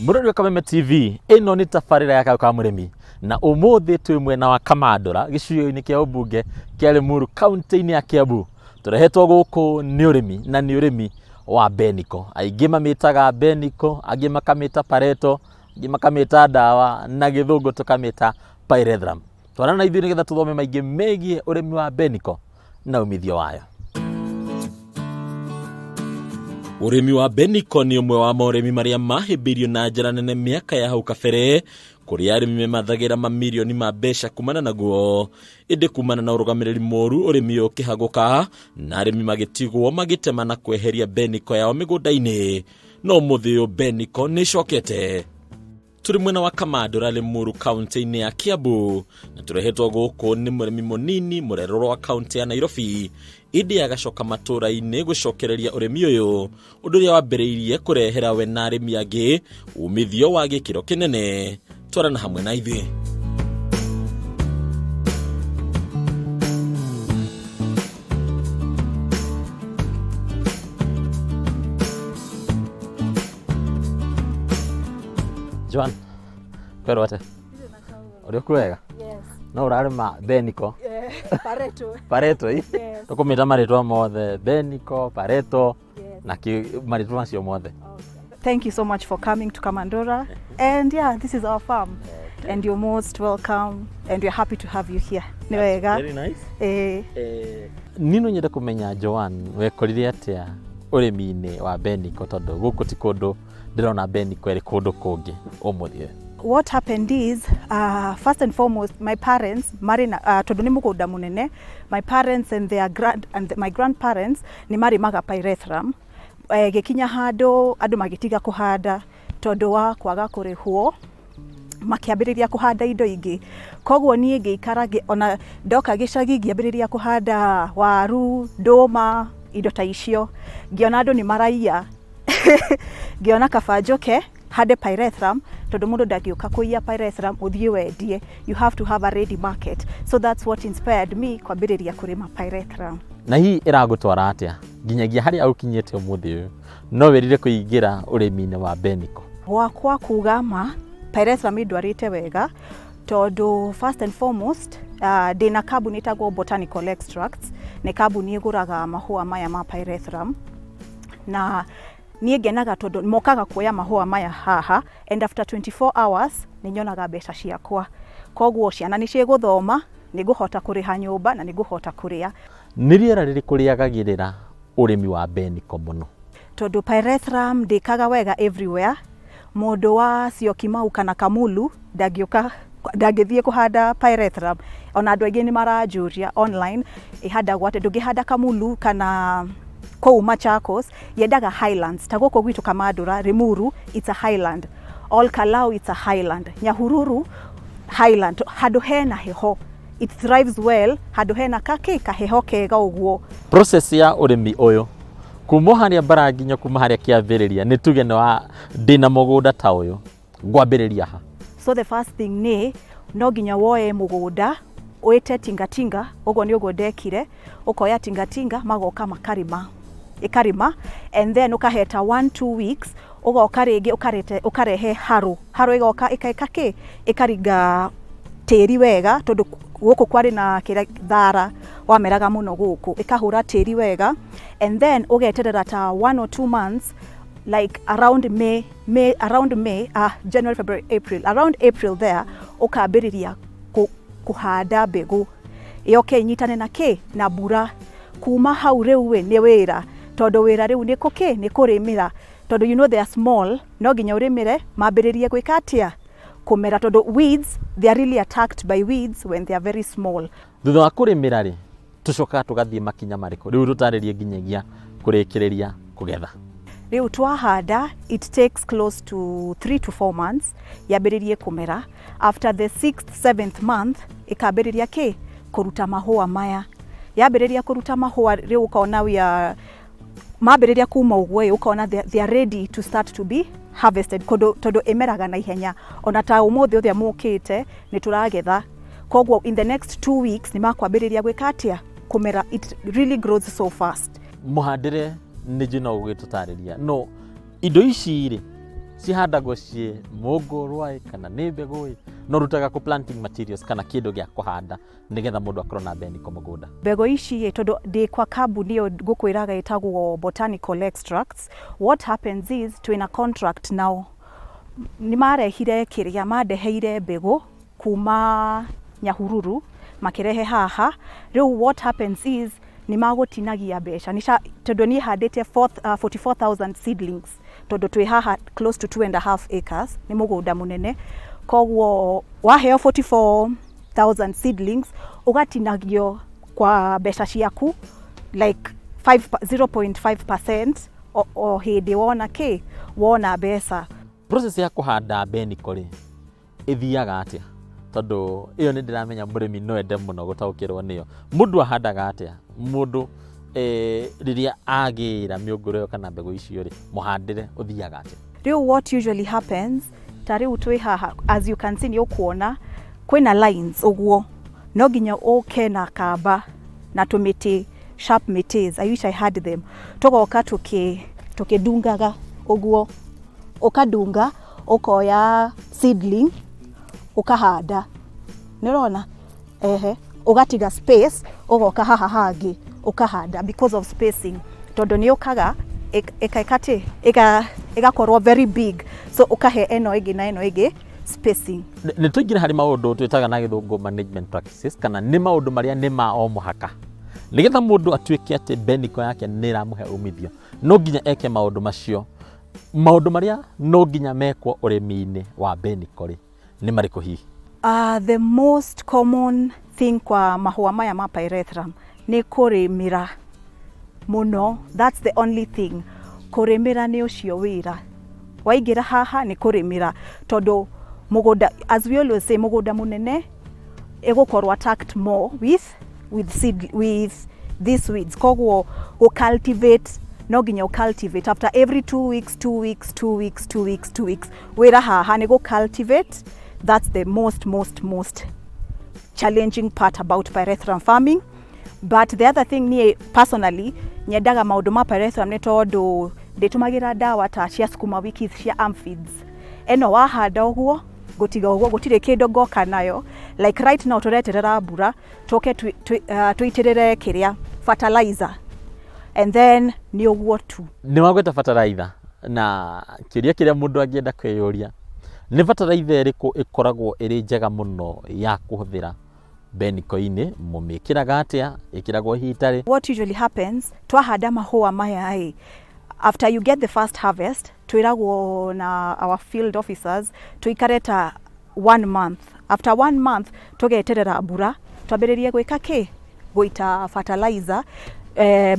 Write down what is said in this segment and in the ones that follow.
Mũrori wa Kameme TV ĩno nĩ tabarĩra ya Kayũ ka Mũrĩmi na ũmũthĩ twĩ mwena wa Kamandora gĩcigo-inĩ kĩa ũmbunge kĩa Limuru kaunti-inĩ ya Kiambu. Tũrehetwo gũkũ nĩ ũrĩmi na nĩ ũrĩmi wa mbeniko. Aingĩ mamĩtaga mbeniko, angĩ makamĩta pareto, angĩ makamĩta ndawa na gĩthũngũ tũkamĩta pyrethrum. Twarana na ithuĩ nĩgetha tũthome maingĩ megiĩ ũrĩmi wa mbeniko na umithio wayo. Ũrĩmi wa mbeniko nĩ ũmwe wa maũrĩmi marĩa mahĩmbĩirio na njĩra nene mĩaka ya hau kabere, kũrĩa arĩmi memathagĩra mamirioni ma mbeca kumana naguo. Ĩndĩ kumana na ũrũgamĩrĩri mũru ũrĩmi ũyũ ũkĩhagũka na arĩmi magĩtigwo magĩtema na kweheria mbeniko yao mĩgũnda-inĩ. No ũmũthĩ ũyũ mbeniko nĩ ĩcokete. Tũrĩ mwena wa Kamandora Limuru kaunti-inĩ ya Kiambu na tũrehetwo gũkũ nĩ mũrĩmi mũnini mũrerorwo wa kaunti ya Nairobi. Ĩndĩ agacoka matũra-inĩ gũcokereria ũrĩmi ũyũ, ũndũ ũrĩa wambĩrĩirie kũrehera we na arĩmi angĩ umithio wa gĩkĩro kĩnene. Twarana hamwe na ithuĩ. Joan, kwero ate? Uri kuwega? Yes. No urarima mbeniko? Pareto. Pareto, Yes. Tukumita maritwa mothe, mbeniko, pareto, Yes. na maritwa macio mothe. Thank you so much for coming to Kamandora. And yeah, this is our farm. Okay. And you're most welcome. And we're happy to have you here. Ni wega. Very nice. Nino nyenda kumenya Joan, wekorire atia urimi-inĩ wa mbeniko tondu gũkũ ti kũndũ ndĩrona mbeniko ĩrĩ kũndũ kũngĩ ũmũthĩ. What happened is, first and foremost, my parents, tondu ni mugunda munene, my parents and my grandparents ni marimaga pyrethrum. Gikinya handu andu magitiga kuhanda tondu wa kwaga kurihwo, makiambiriria kuhanda indo ingi. Koguo nie ngiikara ona ndoka gicagi ngiambiriria kuhanda waru, nduma, indo ta icio. Ngiona andu ni maraia. Ngiona kaba njoke hande pyrethrum tondu mundu ndagiuka kuia pyrethrum uthie wendie. You have to have a ready market. So that's what inspired me kwambiriria kurima pyrethrum. Na hii iragutwara atia nginyagia haria ukinyete umuthi uyu no werire kuingira urimi-inĩ wa mbeniko? Wakwa kuga ma pyrethrum indwarite wega tondu first and foremost ndina kambuni itagwo Botanical Extracts, ni kambuni iguraga mahua maya ma pyrethrum na nie ngenaga tondu mokaga kuoya mahua maya haha, and after 24 hours ni nyonaga mbeca ciakwa. Koguo ciana ni ciguthoma, ni guhota kuriha nyumba na ni guhota kuria. Nĩ rĩera rĩrĩkũ rĩagagĩrĩra ũrĩmi wa mbeniko mũno? Tondu pyrethrum ndĩkaga wega everywhere. Mundu wa Syokimau kana Kamulu ndangĩthie kuhanda pyrethrum. Ona andu aingĩ ni maranjuria online ihandagwo atĩ ndũngĩhanda Kamulu kana kou Machakos, yendaga highlands. Ta gũkũ gwitũ Kamandora, Limuru, it's a highland. Ol Kalou, it's a highland. Nyahururu, highland. Handu hena heho. It thrives well, handu hena kaheho kega ũguo. Process ya ũrĩmi ũyũ kuma harĩa mbara nginya kuma harĩa kĩambĩrĩria nĩ tuge nĩ wa ndĩna mũgũnda ta ũyũ ngwambĩrĩria ha? So the first thing ni no nginya woe mũgũnda wĩte tingatinga, ũguo nĩ ũguo ndekire, ũkoya tingatinga magoka ikarima, and then ukaheta 1-2 weeks, ugoka rĩngĩ ukarehe haru igoka ikaringa tĩri wega tondu gũkũ kwari na thara wameraga muno gũkũ, ikahura tĩri wega, and then ugeterera ta 1 or 2 months, like around January, February, April, around April there, ukambĩrĩria kuhanda mbegũ yoke inyitane na mbura. Kuma hau rĩu nĩ wĩra, tondu wĩra rĩu nĩ kũrĩmĩra, tondu you know they are small, no nginya ũrĩmĩre mambĩrĩrie gwĩka atia kumera, tondu weeds, they are really attacked by weeds when they are very small. Thutha wa kũrĩmĩra rĩ tucoka tugathie makinya marĩkũ? Rĩu tũtarĩrie nginyagia kũrĩkĩrĩria kũgetha. Rĩu twahanda, it takes close to 3 to 4 months yambĩrĩrie kumera. After the 6th, 7th month ikambĩrĩria kuruta mahua maya. Yambĩrĩria kuruta mahua rĩu ukaona mambĩrĩria kuma ũguo ukaona they are ready to start to be harvested tondu imeraga na ihenya. Ona ta ũmũthĩ ũthĩa mũkĩte nĩ tũragetha. Koguo in the next 2 weeks ni makwambĩrĩria gwĩka atia kumera. It really grows so fast. Mũhandĩre nĩ njino gũgĩtũtarĩria no indo ici rĩ cihandagwo ciĩ mũngũrwa kana nĩ mbegũ no rutaga ku planting materials kana kĩndũ gĩa kũhanda nĩgetha mũndũ akorwo na beniko mũgũnda. Mbegũ ici tondũ ndĩ kwa kambuni ĩyo ngũkwĩraga ĩtagwo Botanical Extracts, what happens is twĩna contract nao. Nĩ marehire kĩrĩa, mandeheire mbegũ kuma Nyahururu makirehe haha. Rĩu what happens is nĩ magũtinagia mbeca tondũ niĩ handĩte 44,000 seedlings tondũ twĩ haha close to 2.5 acres, nĩ mũgũnda mũnene. Koguo waheo 44,000 seedlings ugatinagio kwa mbeca ciaku like 0.5% o hĩndĩ wona mbeca. Process ya kũhanda beniko rĩ ithiaga atĩa? Tondũ ĩyo nĩ ndĩramenya mũrĩmi no ende mũno gũtaũkĩrwo nĩyo. Mũndũ ahandaga atĩa? Mũndũ rĩrĩa agĩra mĩũngũrwa kana mbegũ icio rĩ mũhandĩre ũthiaga atĩa? Rĩu what usually happens, ta rĩu twĩ haha as you can see nĩ ũkuona kwĩna lines ũguo, no nginya ũke na kamba na tũmĩtĩ, sharp mĩtĩs, I wish I had them. Tũgoka tũkĩdungaga ũguo, ũkadunga ũkoya seedling ukahanda. Nĩ ũrona? Ũgatiga space, ũgoka haha hangĩ ukahanda because of spacing. Tondũ nĩ ũkaga ĩgakorwo very big, so ukahe eno ĩngĩ na eno ĩngĩ spacing. Nĩ tũingĩra harĩ maũndũ twĩtaga na gĩthũngũ management practices, kana nĩ maũndũ marĩa nĩ ma o mũhaka. Nĩgetha mũndũ atuĩke atĩ beniko yake nĩ ĩramũhe umithio, no nginya eke maũndũ macio. Maũndũ marĩa no nginya mekwo ũrĩmi-inĩ wa beniko rĩ nĩ marĩkũ hihi? The most common thing kwa mahũa maya ma pyrethrum nĩ kũrĩmĩra mũno. That's the only thing. Kũrĩmĩra nĩ ũcio wĩra. Waingĩra haha nĩ kũrĩmĩra tondũ mũgũnda, as we always say, mũgũnda mũnene ĩgũkorwo attacked more with these weeds. Koguo cultivate, no nginya cultivate after every 2 weeks. Wĩra haha nĩ cultivate. That's the most challenging part about pyrethrum farming. But the other thing niĩ personally nyendaga maũndũ ma pyrethrum nĩ tondũ ndĩtũmagĩra ndawa ta cia sukuma wiki cia aphids. Eno wahanda ũguo gũtiga ũguo, gũtirĩ kĩndũ ngoka nayo. Like right now tũreterera mbura tũke tũitĩrĩre kĩrĩa fertilizer, and then nĩ ũguo tu. Nĩ wagweta fertilizer, na kĩrĩa mũndũ angĩenda kwĩyũria nĩ fertilizer ĩrĩkũ ĩkoragwo ĩrĩ njega mũno ya kũhũthĩra beniko-inĩ? Mũmĩkĩraga atĩa? Ĩkĩragwo hitarĩ? What usually happens, twahanda mahũa maya after you get the first harvest, twĩragwo na our field officers tuikare ta 1 month. After 1 month tũgeterera mbura, twambĩrĩrie gwĩka fertilizer,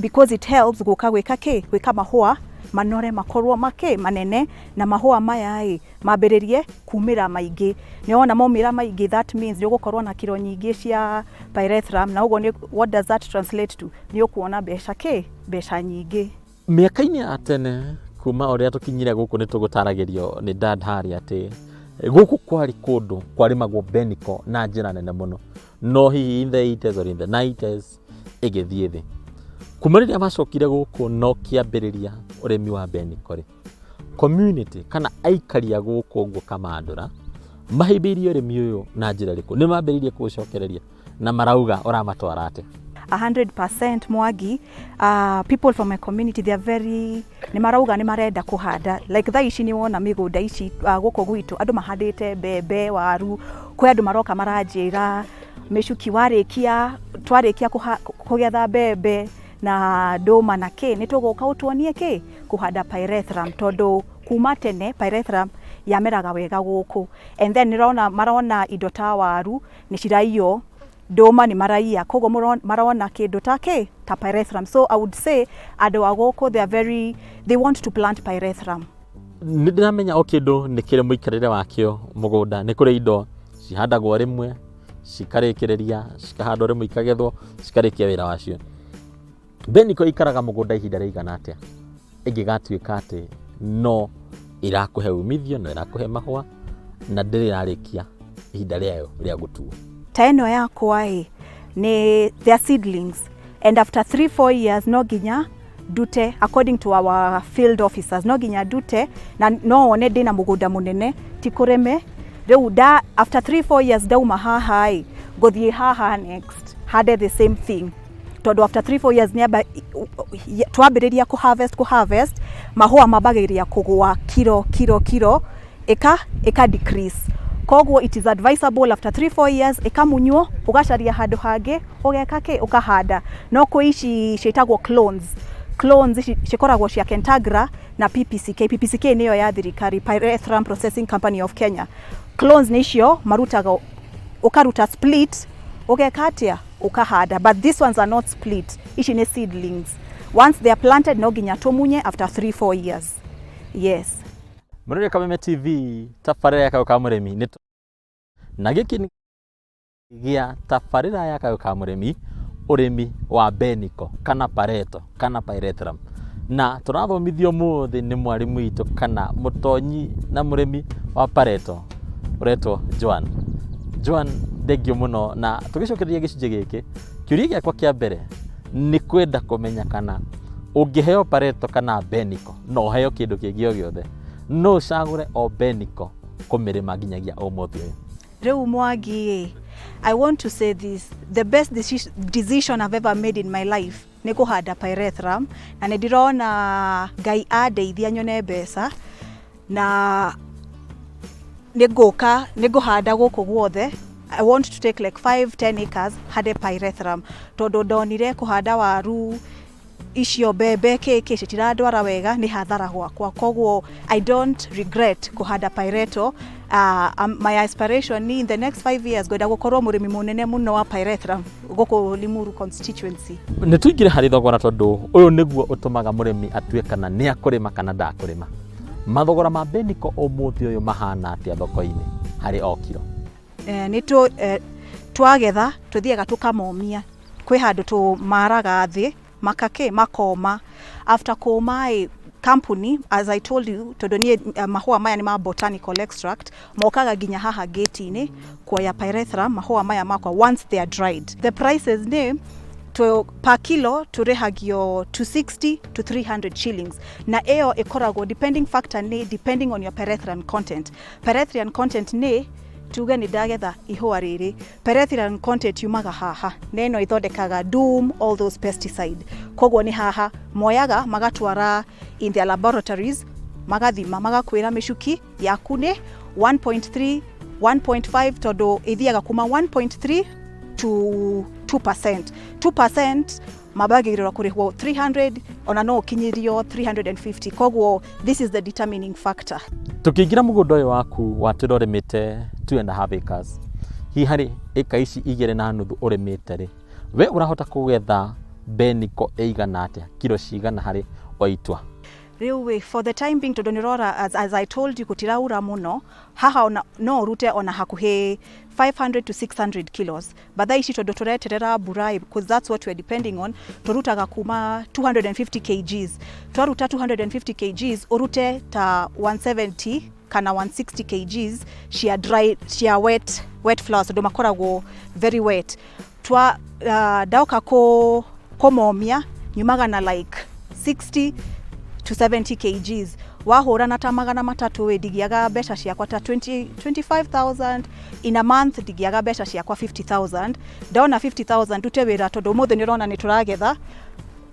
because it helps gwĩka mahũa manore makorwo manene, na mahũa maya mambĩrĩrie kumĩra maingĩ. Nĩwona maumĩra maingĩ, that means nĩũgũkorwo na kiro nyingĩ cia pyrethrum, na ũguo what does that translate to? Nĩ ũkuona mbeca nyingĩ. Mĩaka-inĩ ya tene kuma ũrĩa tũkinyire gũkũ nĩ tũgũtaragĩrio nĩ dad Harry atĩ gũkũ kwarĩ kũndũ kwarĩmagwo beniko na njĩra nene mũno, no hihi in the 80s or in the 90s ĩgĩthiĩ thĩ. Kuma rĩrĩa macokire gũkũ no kĩambĩrĩria ũrĩmi wa beniko rĩ, community kana aikaria gũkũ ũguo Kamandũra mahĩmbĩirie ũrĩmi ũyũ na njĩra ĩrĩkũ? Nĩ mambĩrĩirie kũũcokereria na marauga ũramatwara atĩa? 100% Mwangi, people from my community, they are very, nĩ marauga nĩ marenda kũhanda. Like thaa ici nĩ wona mĩgũnda ici gũkũ gwitũ andũ mahandĩte mbembe, waru, kwĩ andũ maroka maranjĩra Mĩcuki twarĩkia kũgetha mbembe na ndũma na nĩ tũgũka ũtuonie kũhanda pyrethrum, tondũ kuma tene pyrethrum yameraga wega gũkũ. And then marona indo ta waru nĩ ciraiywo, ndũma nĩ maraiya, koguo marona kĩndũ ta pyrethrum. So I would say andũ a gũkũ they want to plant pyrethrum. Nĩ ndĩramenya o kĩndũ nĩ kĩrĩ mũikarĩre wakĩo mũgũnda. Nĩ kũrĩ indo cihandagwo rĩmwe cikarĩkĩrĩria, cikahandwo rĩmwe ikagethwo, cikarĩkia wĩra wacio. Beniko ikaraga mũgũnda ihinda rĩigana atĩa ĩngĩgatuĩka atĩ no ĩrakũhe umithio na ĩrakũhe mahũa na ndĩrĩ yarĩkia ihinda rĩayo rĩa gũtuo? Ta ĩno yakwa they are seedlings, and after 3-4 years no nginya dute according to our field officers no ginya dute na no one ndina mugunda munene tikureme riu da after 3-4 years dauma haha gothie haha next hade the same thing tondu after 3-4 years niaba twambiriria ku harvest mahua mabagiria kugwa kiro eka decrease koguo it is advisable after 3-4 years ekamunywo ugacaria handu hangi ugeka ukahanda no kuici citagwo clones cikoragwo cia Kentagra na PPCK niyo ya thirikari Pyrethrum Processing Company of Kenya. Clones nicio marutaga ukaruta split ugekatia ukahanda, but these ones are not split. Ici ni seedlings. Once they are planted no ginya tumunye after 3-4 years. Yes. Murire Kameme TV tafarira ya Kayuka Muremi na giki gia tafarira ya Kayuka Muremi urimi wa Benico kana Pareto kana Pyrethrum na turathomithio muthi ni mwarimu witu kana mutonyi na murimi wa Pareto uretwo Joan thengio muno na tugicokereria gicunje giki kiuria giakwa kia mbere ni kwenda kumenya kana ungiheo Pareto kana Benico no heo kindu kingi o giothe no cagure o Benico kumirima nginyagia umuthi uyu. Riu Mwangi, I want to say this, the best decision I've ever made in my life ni kuhanda Pyrethrum na ndirona Ngai andeithia nyone mbeca na niguhanda guku guothe. I want to take like 5-10 acres hade Pyrethrum tondu ndonire kuhanda waru icio bebe keke citiradwara wega ni hathara gwakwa koguo I don't regret kuhanda Pyreto. My aspiration ni in the next 5 years goda gukorwo murimi munene muno wa Pyrethrum guku Limuru constituency. Ni tuingire hari thogora tondu uyu niguo utumaga murimi atue kana ni akurima kana ndakurima. Mathogora ma Benico umuthi uyu mahana atia thoko-ini hari o kiro? Ni twagetha tuthiaga tukamomia kwi handu tumaraga thi makoma after koma company, as I told you, tondu ni mahua maya ni ma botanical extract mokaga ginya haha gate-ini kuoya Pyrethrum mahua maya makwa once they are dried. The prices ni per kilo turehagio 260 to 300 shillings na eo ekoragwo depending factor ni depending on your Pyrethrum content. Pyrethrum content ni tuge ni dagetha ihua riri Pyrethrum content yumaga haha neno ithondekaga doom all those pesticide koguo ni haha moyaga magatwara in their laboratories magathima magakwira mishuki yaku ni 1.3 1.5 tondu ithiaga kuma 1.3 to 2% mabagirira kurihwo 300 ona no kinyirio 350 koguo this is the determining factor. Tukiingira mugunda uyu waku waturorimite 2.5 acres hi hari eka ici 2.5 urimite ri we urahota kugetha Benico eigana atia kilo cigana hari oitwa? Riu for the time being todonirora as I told you kutiraura muno haha no rute ona hakuhe 500 to 600 kilos but thaici tondu tureterera burai because that's what we're depending on turutaga kuma 250 kgs twaruta 250 kgs urute ta 170 kana 160 kgs shia dry shia wet flowers ndo makoragwo very wet twa dauka ko komomia nyumaga na like 60 to 70 kgs wahura na ta magana matatu we digiaga beca ciakwa ta 25,000 in a month digiaga beca ciakwa 50,000 ndona 50,000 dute wira tondu muthe nirona ni turagetha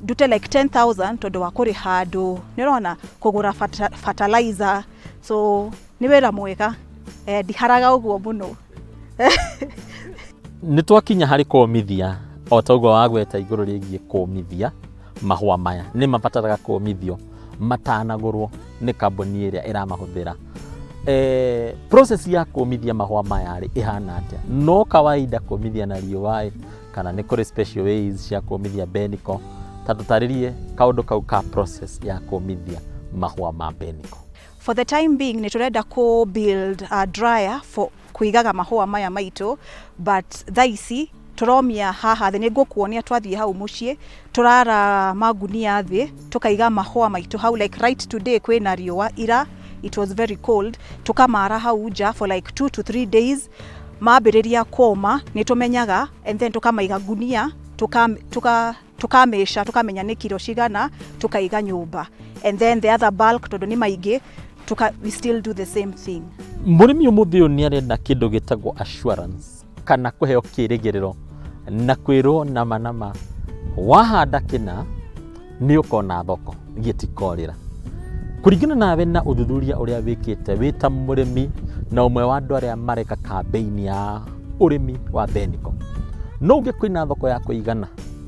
dute like 10,000 tondu wa kuri handu nirona kugura fertilizer so ni wira mwega diharaga uguo muno. Ni twakinya hari komithia o taugo wagweta iguru rigie komithia mahua maya ni mabataraga komithio matanagurwo ni kambuni iria iramahũthĩra. Process ya kũmithia mahũa maya rĩ ihana atia? No kawaida kũmithia na riũa kana nĩ kũrĩ special ways cia kũmithia Benico? Tatũtarĩrie kaũndũ kau ka process ya kũmithia mahũa ma Benico. For the time being ni turenda ko build a dryer for kuigaga mahũa maya maitũ but thaici turomia haha the nego kuonia twathie hau mucie turara magunia thi tukaiga mahua maitu hau like right today kwina riũa ira it was very cold tukamara hau ja for like 2 to 3 days mabiriria koma ni tumenyaga and then tukamaiga gunia tukamesha tukamenya nĩ kiro cigana tukaiga nyũmba, and then the other bulk tondu nĩ maingĩ we still do the same thing. Mũrĩmi ũmũthĩ ũyũ nĩ arenda kĩndũ gĩtagwo assurance kana kũheo kĩrĩgĩrĩro na kwĩrwo nama wahanda kĩna nĩ ũkona thoko gĩtikorĩra. Kũringana nawe na ũthuthuria ũrĩa wĩkĩte wĩ ta mũrĩmi na ũmwe wa andũ arĩa mareka campaign ya ũrĩmi wa Benico, no uge kwĩna thoko ya kũigana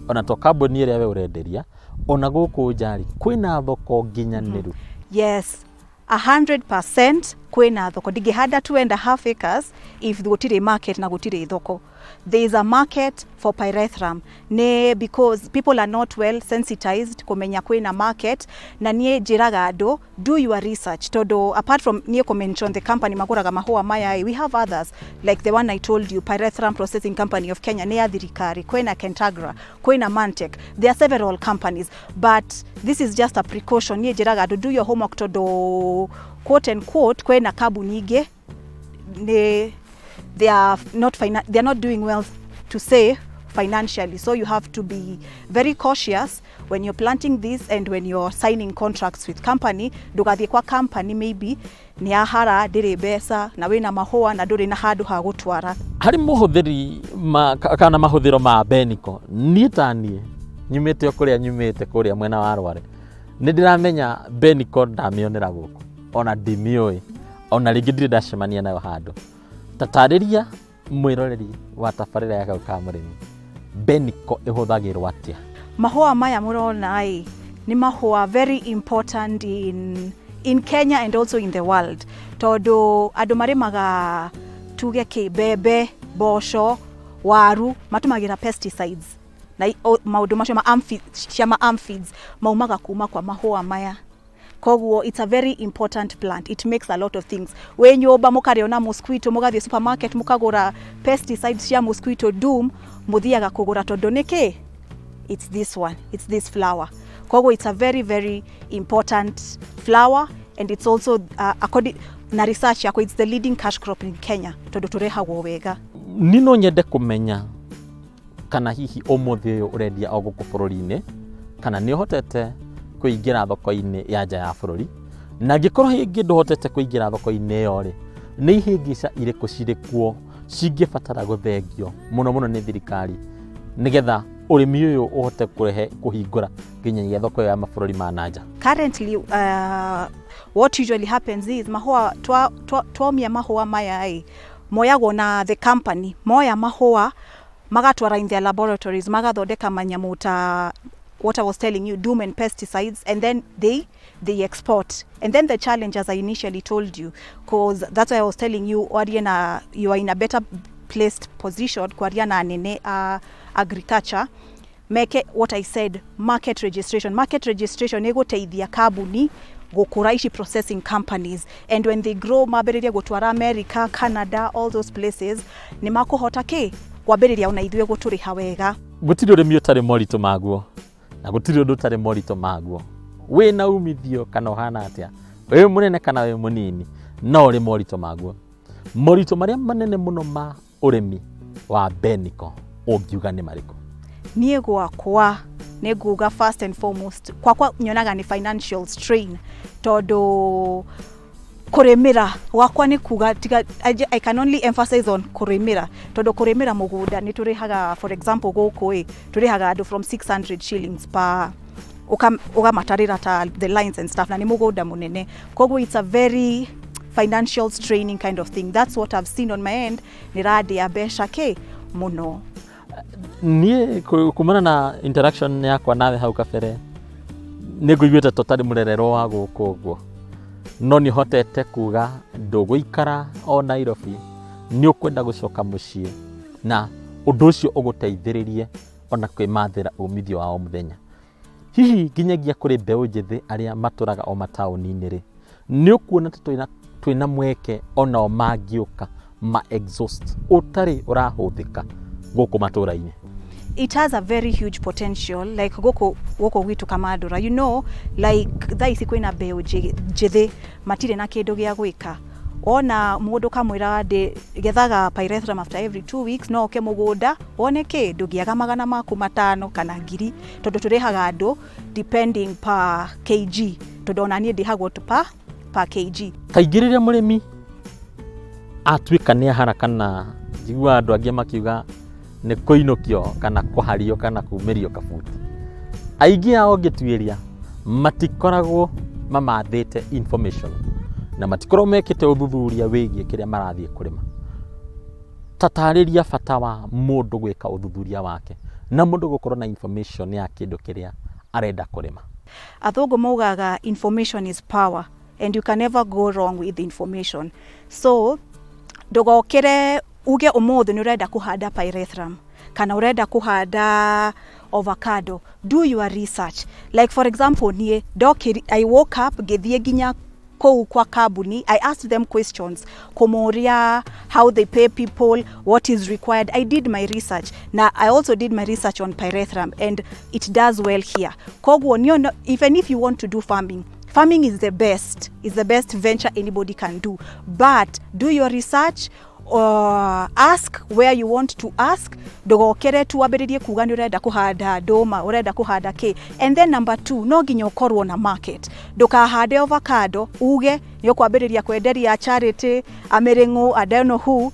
ona to kambuni ĩrĩa we ũrenderia ona gũkũ njari kwĩna thoko nginyanĩru? Yes, 100% kwĩna thoko. Ndingĩhanda 2.5 acres if gũtirĩ market na gũtirĩ thoko. There is a market for pyrethrum because people are not well sensitized kumenya kwĩna market, na niĩ njĩraga andũ do your research tondu apart from niĩ mention the company magũraga mahũa maya, we have others like the one I told you, Pyrethrum Processing Company of Kenya, nĩ ya thirikari, kwĩna Kentagra, kwĩna Mantech. There are several companies, but this is just a precaution. Niĩ njĩraga andũ do your homework tondu quote and quote kwĩna kambuni ingĩ they are not doing well to say financially, so you have to be very cautious when you're planting this and when you're signing contracts with company. Ndugathiĩ kwa company maybe nĩ ahara ndĩrĩ mbeca na wĩna mahũa na ndũrĩ na handũ ha gũtwara. Harĩ mũhũthĩri kana mahũthĩro ma Benico, niĩ ta niĩ nyumĩte kũrĩa nyumĩte kũrĩa mwena wa Rware, nĩ ndĩramenya Benico ndamĩonera gũkũ ona ndimĩoĩ ona rĩngĩ ndirĩ ndacemania nayo handũ. Tatarĩria mwĩroreri wa tabarĩra ya Kau ka Mũrĩmi, Benico ĩhũthagĩrwo atĩa? Mahũa maya mũrona nĩ mahũa very important in Kenya and also in the world, tondu andũ marĩmaga tuge mbembe, mboco, waru matũmagĩra pesticides na maũndũ macio ma aphids maumaga kuma kwa mahũa maya. Koguo it's a very important plant. It makes a lot of things. We nyũmba mũkarĩona mosquito, mũgathiĩ supermarket mũkagũra pesticides cia mosquito doom, mũthiaga kũgũra tondu nĩkĩ? It's this one, it's this flower. Koguo it's a very very important flower, and it's also according na research yako, it's the leading cash crop in Kenya tondu tũrehagwo wega. Nino nyende kũmenya kana hihi ũmũthĩ ũyũ ũrendia o gũkũ bũrũri-inĩ kana nĩ ũhotete kũingĩra thoko-inĩ ya nja ya bũrũri, na angĩkorwo hĩngĩ ndũhotete kũingĩra thoko-inĩ ĩyo rĩ, nĩ ihĩngĩca irĩkũ cirĩ kuo cingĩbatara gũthengio mũno mũno nĩ thirikari nĩgetha ũrĩmi ũyũ ũhote kũhingũra nginyagia thoko ya mabũrũri ma nanja? Currently what usually happens is mahũa twomia mahũa maya moyagwo na the company, moya mahũa magatwara in their laboratories, magathondeka manyamu ta what I was telling you, doom and pesticides, and then they export. And then the challenge, as I initially told you, because that's why I was telling you, you are in a better placed position kwaria na nene agriculture. Make what I said, market registration. Market registration ĩgũteithia kambuni gũkũra ici processing companies, and when they grow mambĩrĩria gũtwara America, Canada, all those places, nĩ makũhota kwambĩrĩria ona ithuĩ gũtũrĩha wega. Gũtirĩ ũrĩmi ũtarĩ moritũ maguo na gũtirĩ ũndũ ũtarĩ moritũ maguo. Wĩna umithio kana ũhana atĩa, wĩ mũnene kana wĩ mũnini, no ũrĩ moritũ maguo. Moritũ marĩa manene mũno ma ũrĩmi wa Benico ũngiuga nĩ marĩkũ? Niĩ gwakwa nĩ nguga first and foremost, kwakwa nyonaga nĩ financial strain, tondu kũrĩmĩra gwakwa nĩ kuga I can only emphasize on kũrĩmĩra, tondu kũrĩmĩra mũgũnda nĩ tũrĩhaga, for example gũkũ tũrĩhaga andũ from 600 shillings per ũgamatarĩra ta the lines and stuff, na nĩ mũgũnda mũnene. Koguo it's a very financial straining kind of thing. That's what I've seen on my end. Nĩ radia mbeca mũno. Niĩ kumana na interaction yakwa nawe hau kabere nĩ ngũiguĩte tũtarĩ mũrererwo wa gũkũ ũguo, no nĩ hotete kuga ndũgũikara o Nairobi, nĩ ũkwenda gũcoka mũciĩ na ũndũ ũcio ũgũteithĩrĩrie ona kwĩmathĩra umithio wa o mũthenya. Hihi nginyagia kũrĩ mbeũ njĩthĩ arĩa matũraga o mataũni-inĩ rĩ, nĩ ũkuona twĩna mweke ona o mangĩũka ma exhaust ũtarĩ ũrahũthĩka gũkũ matũra-inĩ? It has a very huge potential, like gũkũ gwitu Kamadura, you know, like thaa ici kwĩna mbeũ njĩthĩ matirĩ na kĩndũ gĩa gwĩka. ona mundu kamwira gethaga pyrethrum after every 2 weeks no ke mugunda wone ki ndugiaga magana maku 5 kana 1000 tondu turihaga andu depending per kg tondu onanie ndihagwo per kg. Kaingĩ rĩrĩa mũrĩmi atuĩka nĩ haraka na njigua andũ angĩ makiuga nĩ kũinũkio kana kũhario kana kumĩrio kabuti, aingĩ ao ngĩtuĩria matikoragwo mamathĩte information na matikorwo mekĩte ũthuthuria wĩgiĩ kĩrĩa marathiĩ kũrĩma. Tatarĩria bata wa mũndũ gwĩka ũthuthuria wake na mũndũ gũkorwo na information ya kĩndũ kĩrĩa arenda kũrĩma. Athũngũ maugaga information is power and you can never go wrong with information. So ndugokere uge ũmũthĩ nĩ ũrenda kũhanda pyrethrum kana ũrenda kũhanda avocado. Do your research. Like for example niĩ I woke up ngĩthiĩ nginya kou kwa kambuni. I asked them questions kũmoria how they pay people, what is required. I did my research. Now I also did my research on pyrethrum and it does well here. Koguo even if you want to do farming is the best venture anybody can do, but do your research or ask where you want to ask. Ndugokere tu wambĩrĩrie kuga nĩ ũrenda kũhanda ndũma, ũrenda kũhanda kĩ. And then number 2, no nginya ũkorwo na market. Ndũkahande avocado uge nĩ ũkwambĩrĩria kwenderia charity, Amiringu, I don't know who.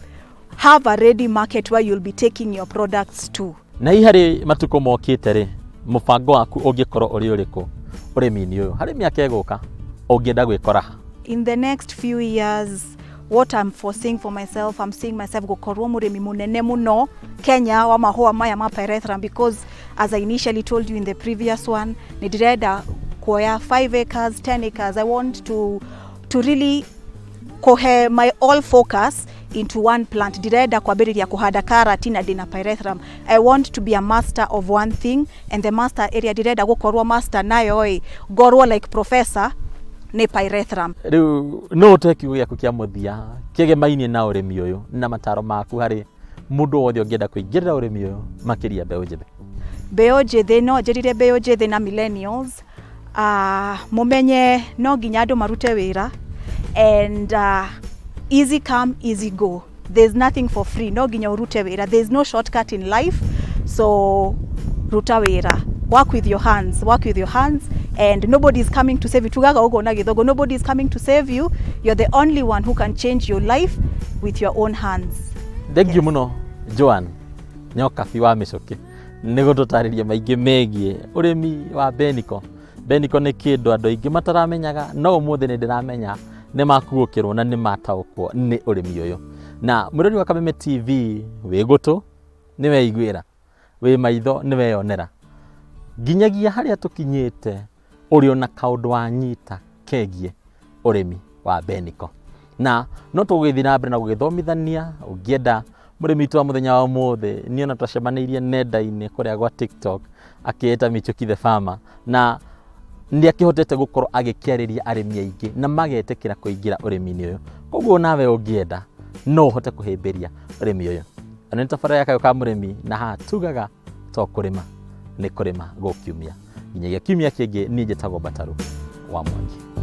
Have a ready market where you'll be taking your products to. Na harĩ matukũ mokĩte rĩ, mũbango waku ũngĩkorwo ũrĩ ũrĩkũ ũrĩmi-inĩ ũyũ harĩ mĩaka ĩgũka ũngĩenda gwĩkora? In the next few years, what I'm foreseeing for myself, I'm seeing myself gukorwo murimi munene muno Kenya wa mahua maya ma pyrethrum, because as I initially told you in the previous one, nidireda kuoya 5 acres, 10 acres. I want to really kohe my all focus into one plant. Direda kwambĩrĩria kuhanda karati na dina pyrethrum. I want to be a master of one thing, and the master area direda gukorwo master nayo gorwo like professor ni pyrethrum. Riu no tekiugo gĩaku kĩa mũthia kĩgemainie na ũrĩmi ũyũ na mataro maku harĩ mũndũ wothe ũngĩenda kũingĩrĩra ũrĩmi ũyũ makĩria mbeũ njĩthĩ? Mbeũ njĩthĩ no njĩrire mbeũ njĩthĩ na millennials mumenye no nginya andũ marute wĩra, and easy come easy go. There's nothing for free. No nginya urute wĩra. There's no shortcut in life, so ruta wĩra. Work with your hands, and nobody is coming to save you. Tugaga ugo na githogo, nobody is coming to save you. You're the only one who can change your life with your own hands. Thank you muno Joan Nyokabi wa Mĩcũkĩ nĩ gũtũtarĩria maingĩ megiĩ ũrĩmi wa Benico. Benico nĩ kĩndũ andũ aingĩ mataramenyaga, no ũmũthĩ nĩ ndĩramenya nĩ makuũkĩrwo na nĩ mataũkwo nĩ ũrĩmi ũyũ. Na mũrori wa Kameme TV wĩ gũtũ nĩ weiguĩra, wĩ maitho nĩ weyonera. Nginyagia harĩa tũkinyĩte ũrĩ ona kaũndũ wanyita kegiĩ ũrĩmi wa Benico. Na no tũgũgĩthiĩ na mbere na gũgĩthomithania. Ũngĩenda mũrĩmi witũ wa mũthenya wa ũmũthĩ nĩ ona twacemanĩirie nenda-inĩ kũrĩa gwa TikTok akĩĩta Michuki the Farmer, na nĩ akĩhotete gũkorwo agĩkĩarĩria arĩmi aingĩ na magetĩkĩra kũingĩra ũrĩmi-inĩ ũyũ. Koguo nawe ũngĩenda no ũhote kũhĩmbĩria ũrĩmi ũyũ. Nĩ tabarĩra ya Kayũ ka Mũrĩmi, na haha tugaga to kũrĩma nĩ kũrĩma gũkiumia. Nginyagia kiumia kĩngĩ niĩ njĩtagwo Bataru wa Mwangi.